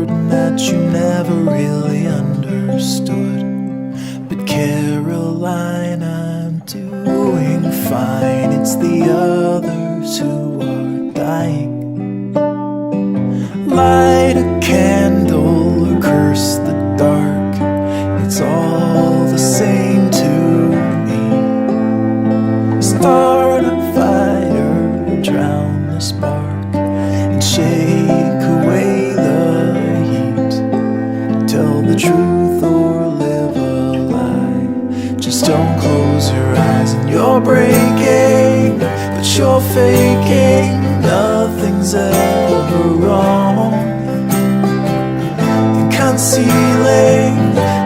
burden that you never really understood. But Caroline, I'm doing fine. It's the others who are dying. Light a candle or curse the dark, it's all the same to me. Start a fire or drown the spark and shake away the heat. Tell the truth or live a lie. Just don't close your eyes and you're breaking, but you're faking. Nothing's ever wrong. And concealing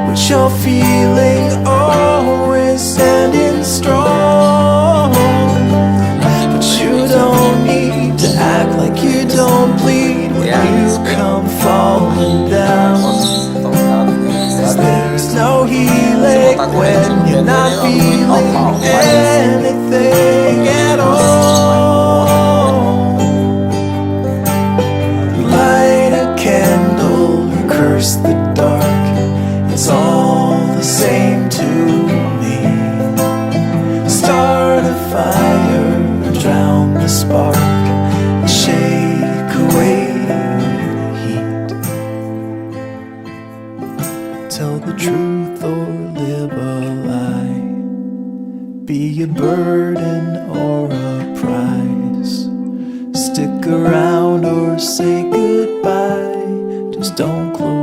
what you're feeling, always standing strong. But you don't need to act like you don't bleed when you come falling down. 'Cause there's no healing when you're not feeling anything at all. Curse the dark, it's all the same to me. Start a fire, drown the spark, shake away the heat. Tell the truth or live a lie. Be a burden or a prize. Stick around or say goodbye. Just don't close